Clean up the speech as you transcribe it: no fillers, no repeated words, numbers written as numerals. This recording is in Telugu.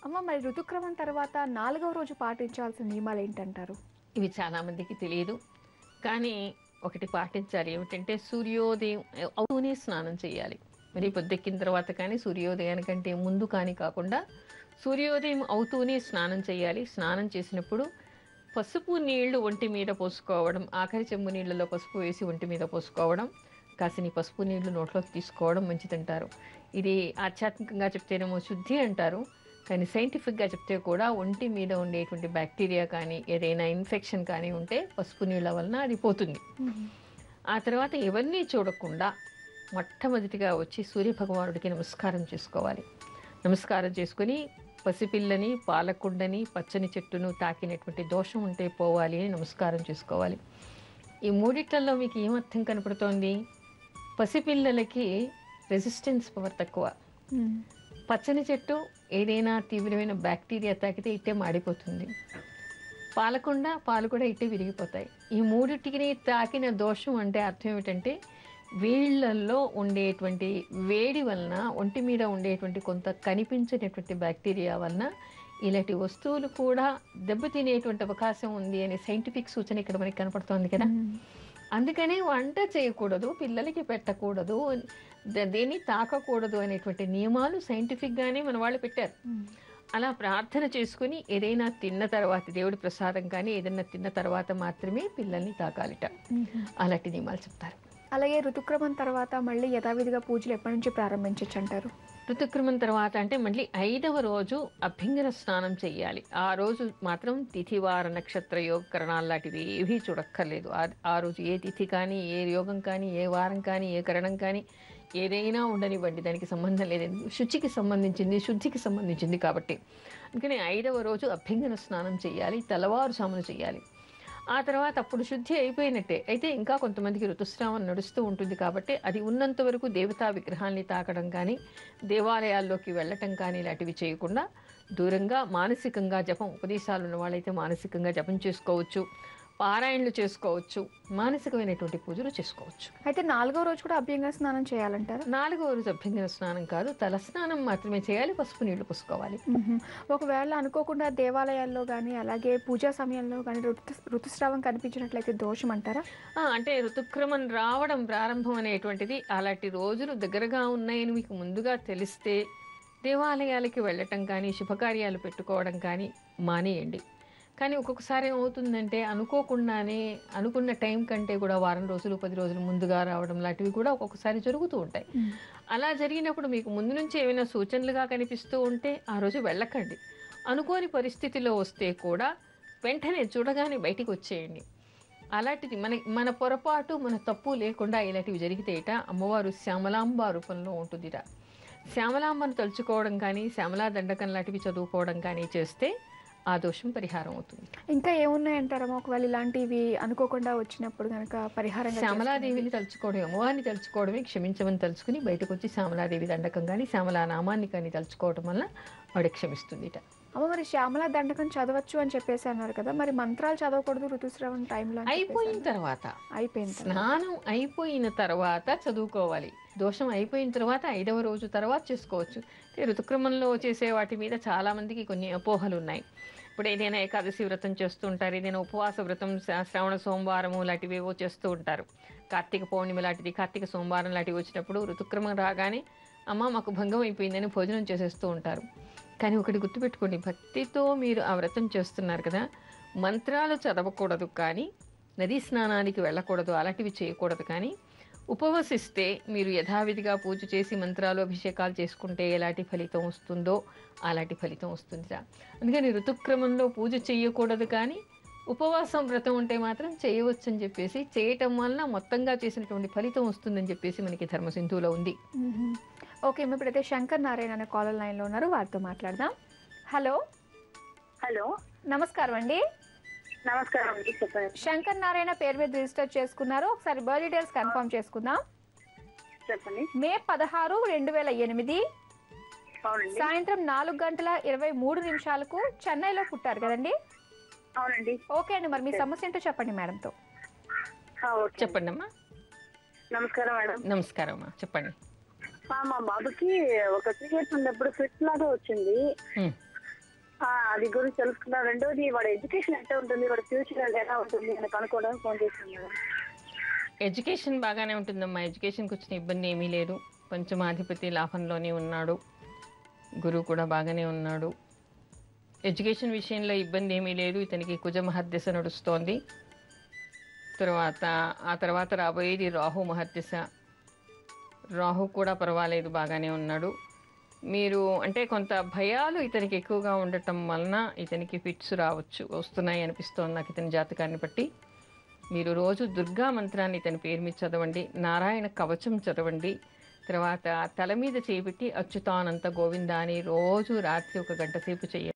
అమ్మ మరి ఋతుక్రమం తర్వాత 4వ రోజు పాటించాల్సిన నియమాలు ఏంటంటారు? ఇవి చాలామందికి తెలియదు. కానీ ఒకటి పాటించాలి. ఏమిటంటే సూర్యోదయం అవుతూనే స్నానం చేయాలి. మరి పొద్దెక్కిన తర్వాత కానీ సూర్యోదయానికంటే ముందు కానీ కాకుండా సూర్యోదయం అవుతూనే స్నానం చేయాలి. స్నానం చేసినప్పుడు పసుపు నీళ్లు ఒంటి మీద పోసుకోవడం, ఆఖరి చెంబు నీళ్లలో పసుపు వేసి ఒంటి మీద పోసుకోవడం, కాసిని పసుపు నీళ్లు నోట్లోకి తీసుకోవడం మంచిదంటారు. ఇది ఆధ్యాత్మికంగా చెప్తేనేమో శుద్ధి అంటారు. కానీ సైంటిఫిక్గా చెప్తే కూడా ఒంటి మీద ఉండేటువంటి బ్యాక్టీరియా కానీ ఏదైనా ఇన్ఫెక్షన్ కానీ ఉంటే పసుపు నీళ్ళ వలన అది పోతుంది. ఆ తర్వాత ఎవరిని చూడకుండా మొట్టమొదటిగా వచ్చి సూర్యభగవానుడికి నమస్కారం చేసుకోవాలి. నమస్కారం చేసుకుని పసిపిల్లని, పాలకుండని, పచ్చని చెట్టును తాకినటువంటి దోషం ఉంటే పోవాలి అని నమస్కారం చేసుకోవాలి. ఈ మూడిట్లలో మీకు ఏం అర్థం కనపడుతోంది? పసిపిల్లలకి రెసిస్టెన్స్ పవర్ తక్కువ. పచ్చని చెట్టు ఏదైనా తీవ్రమైన బ్యాక్టీరియా తాకితే ఇట్టే మాడిపోతుంది. పాలకుండా పాలు కూడా ఇట్టే విరిగిపోతాయి. ఈ మూడిటికి తాకిన దోషం అంటే అర్థం ఏమిటంటే వీళ్ళల్లో ఉండేటువంటి వేడి వలన, ఒంటి మీద ఉండేటువంటి కొంత కనిపించేటటువంటి బ్యాక్టీరియా వలన ఇలాంటి వస్తువులు కూడా దెబ్బతినేటువంటి అవకాశం ఉంది అనే సైంటిఫిక్ సూచన ఇక్కడ మనకి కనపడుతోంది కదా. అందుకనే వంట చేయకూడదు, పిల్లలకి పెట్టకూడదు, దేన్ని తాకకూడదు అనేటువంటి నియమాలు సైంటిఫిక్గానే మన వాళ్ళు పెట్టారు. అలా ప్రార్థన చేసుకుని ఏదైనా తిన్న తర్వాత, దేవుడి ప్రసాదం కానీ ఏదైనా తిన్న తర్వాత మాత్రమే పిల్లల్ని తాకాలిట. అలాంటి నియమాలు చెప్తారు. అలాగే ఋతుక్రమం తర్వాత మళ్ళీ యథావిధిగా పూజలు ఎప్పటి నుంచి ప్రారంభించవచ్చు అంటారు? ఋతుక్రమం తర్వాత అంటే మళ్ళీ 5వ రోజు అభ్యంగన స్నానం చేయాలి. ఆ రోజు మాత్రం తిథివార నక్షత్ర యోగకరణాలు లాంటివి ఏవీ చూడక్కర్లేదు. ఆ రోజు ఏ తిథి కానీ, ఏ యోగం కానీ, ఏ వారం కానీ, ఏ కరణం కానీ ఏదైనా ఉండనివ్వండి, దానికి సంబంధం లేదండి. శుచికి సంబంధించింది, శుద్ధికి సంబంధించింది కాబట్టి. అందుకని 5వ రోజు అభ్యంగన స్నానం చేయాలి, తెల్లవారుజామున చేయాలి. ఆ తర్వాత అప్పుడు శుద్ధి అయిపోయినట్టే. అయితే ఇంకా కొంతమందికి ఋతుస్రావం నడుస్తూ ఉంటుంది కాబట్టి అది ఉన్నంత వరకు దేవతా విగ్రహాల్ని తాకడం కానీ, దేవాలయాల్లోకి వెళ్ళటం కానీ ఇలాంటివి చేయకుండా దూరంగా మానసికంగా జపం, ఉపదేశాలు ఉన్న వాళ్ళైతే మానసికంగా జపం చేసుకోవచ్చు, పారాయణలు చేసుకోవచ్చు, మానసికమైనటువంటి పూజలు చేసుకోవచ్చు. అయితే 4వ రోజు కూడా అభ్యంగన స్నానం చేయాలంటారు? 4వ రోజు అభ్యంగన స్నానం కాదు, తల స్నానం మాత్రమే చేయాలి. పసుపు నీళ్లు పూసుకోవాలి. ఒకవేళ అనుకోకుండా దేవాలయాల్లో కానీ అలాగే పూజా సమయంలో కానీ ఋతుస్రావం కనిపించినట్లయితే దోషం అంటారా? అంటే ఋతుక్రమం రావడం ప్రారంభం అనేటువంటిది అలాంటి రోజులు దగ్గరగా ఉన్నాయని మీకు ముందుగా తెలిస్తే దేవాలయాలకి వెళ్ళటం కానీ, శుభకార్యాలు పెట్టుకోవడం కానీ మానేయండి. కానీ ఒక్కొక్కసారి ఏమవుతుందంటే అనుకోకుండానే అనుకున్న టైం కంటే కూడా వారం రోజులు 10 రోజులు ముందుగా రావడం లాంటివి కూడా ఒక్కొక్కసారి జరుగుతూ ఉంటాయి. అలా జరిగినప్పుడు మీకు ముందు నుంచి ఏమైనా సూచనలుగా కనిపిస్తూ ఉంటే ఆ రోజు వెళ్ళకండి. అనుకోని పరిస్థితిలో వస్తే కూడా వెంటనే చూడగానే బయటికి వచ్చేయండి. అలాంటిది మన పొరపాటు, మన తప్పు లేకుండా ఇలాంటివి జరిగితేట అమ్మవారు శ్యామలాంబ రూపంలో ఉంటుందిట. శ్యామలాంబను తలుచుకోవడం కానీ, శ్యామలా దండకం లాంటివి చదువుకోవడం కానీ చేస్తే ఆ దోషం పరిహారం అవుతుంది. ఇంకా ఏమున్నాయంటారమ్మా ఒకవేళ ఇలాంటివి అనుకోకుండా వచ్చినప్పుడు కనుక పరిహారం? శ్యామలాదేవిని తలుచుకోవడం, అమ్మవారిని తలుచుకోవడమే క్షమించమని తలుచుకుని బయటకు వచ్చి శ్యామలాదేవి దండకం కానీ, శ్యామలా నామాన్ని కానీ తలుచుకోవడం వల్ల ఆవిడ క్షమిస్తుందిట. అమ్మ మరి శ్యామలా దండకం చదవచ్చు అని చెప్పేసి అన్నారు కదా, మరి మంత్రాలు చదవకూడదు ఋతుస్రావం టైంలో? అయిపోయిన తర్వాత, స్నానం అయిపోయిన తర్వాత చదువుకోవాలి. దోషం అయిపోయిన తర్వాత 5వ రోజు తర్వాత చేసుకోవచ్చు. ఋతుక్రమంలో చేసే వాటి మీద చాలామందికి కొన్ని అపోహలు ఉన్నాయి. ఇప్పుడు ఏదైనా ఏకాదశి వ్రతం చేస్తూ ఉంటారు, ఏదైనా ఉపవాస వ్రతం, శ్రావణ సోమవారము లాంటివి ఏవో చేస్తూ ఉంటారు. కార్తీక పౌర్ణమి లాంటిది, కార్తీక సోమవారం లాంటివి వచ్చినప్పుడు ఋతుక్రమం రాగానే అమ్మ మాకు భంగం అయిపోయిందని భోజనం చేసేస్తూ ఉంటారు. కానీ ఒకటి గుర్తుపెట్టుకోండి, భక్తితో మీరు ఆ వ్రతం చేస్తున్నారు కదా, మంత్రాలు చదవకూడదు, కానీ నదీ స్నానానికి వెళ్ళకూడదు, అలాంటివి చేయకూడదు. కానీ ఉపవసిస్తే మీరు యథావిధిగా పూజ చేసి మంత్రాలు అభిషేకాలు చేసుకుంటే ఎలాంటి ఫలితం వస్తుందో అలాంటి ఫలితం వస్తుందిరా. అందుకని ఋతుక్రమంలో పూజ చేయకూడదు, కానీ ఉపవాసం వ్రతం ఉంటే మాత్రం చేయవచ్చు అని చెప్పేసి, చేయటం వలన మొత్తంగా చేసినటువంటి ఫలితం వస్తుందని చెప్పేసి మనకి ధర్మసింధువులో ఉంది. ఓకే, ఇప్పుడైతే శంకర్ నారాయణ అనే కాలర్ లైన్లో ఉన్నారు, వారితో మాట్లాడదాం. హలో. హలో, నమస్కారం అండి. నమస్కారం అండి, చెప్పండి. శంకర్ నారాయణ పేరు మీద రిజిస్టర్ చేసుకున్నారు, ఒకసారి బర్త్ డీటెయిల్స్ కన్ఫర్మ్ చేసుకుందాం. చెప్పండి. మే 16, 2008 అవునండి. సాయంత్రం 4:23 చెన్నైలో పుట్టారు కదండి? అవునండి. ఓకే అండి, మరి మీ సమస్య ఏంటో చెప్పండి మేడంతో. చెప్పండి అమ్మా. నమస్కారం మేడం. నమస్కారం అమ్మా, చెప్పండి. మా బాబుకి ఒక 3 years ఉన్నప్పుడు ఫిట్ లాగా వచ్చింది. అది గురించి తెలుసుకున్నాను. రెండోది వాడి ఎడ్యుకేషన్ ఎట్లా ఉంటుంది, వాడి ఫ్యూచర్ ఎలా ఉంటుంది అని కనుక్కోవడానికి ఫోన్ చేశాను మేడం. ఎడ్యుకేషన్ బాగానే ఉంటుందమ్మా. ఎడ్యుకేషన్కి వచ్చిన ఇబ్బంది ఏమీ లేదు. పంచమాధిపతి లాభంలోనే ఉన్నాడు. గురువు కూడా బాగానే ఉన్నాడు. ఎడ్యుకేషన్ విషయంలో ఇబ్బంది ఏమీ లేదు. ఇతనికి కుజ మహర్దశ నడుస్తోంది. ఆ తర్వాత రాబోయేది రాహు మహర్దశ. రాహు కూడా పర్వాలేదు, బాగానే ఉన్నాడు. మీరు అంటే కొంత భయాలు ఇతనికి ఎక్కువగా ఉండటం వలన ఇతనికి ఫిట్స్ వస్తున్నాయి అనిపిస్తోంది నాకు ఇతని జాతకాన్ని బట్టి. మీరు రోజు దుర్గా మంత్రాన్ని ఇతని పేరు మీద చదవండి, నారాయణ కవచం చదవండి. తర్వాత తల మీద చేపెట్టి అచ్యుతానంత గోవింద అని రోజు రాత్రి 1 గంట సేపు చేయండి.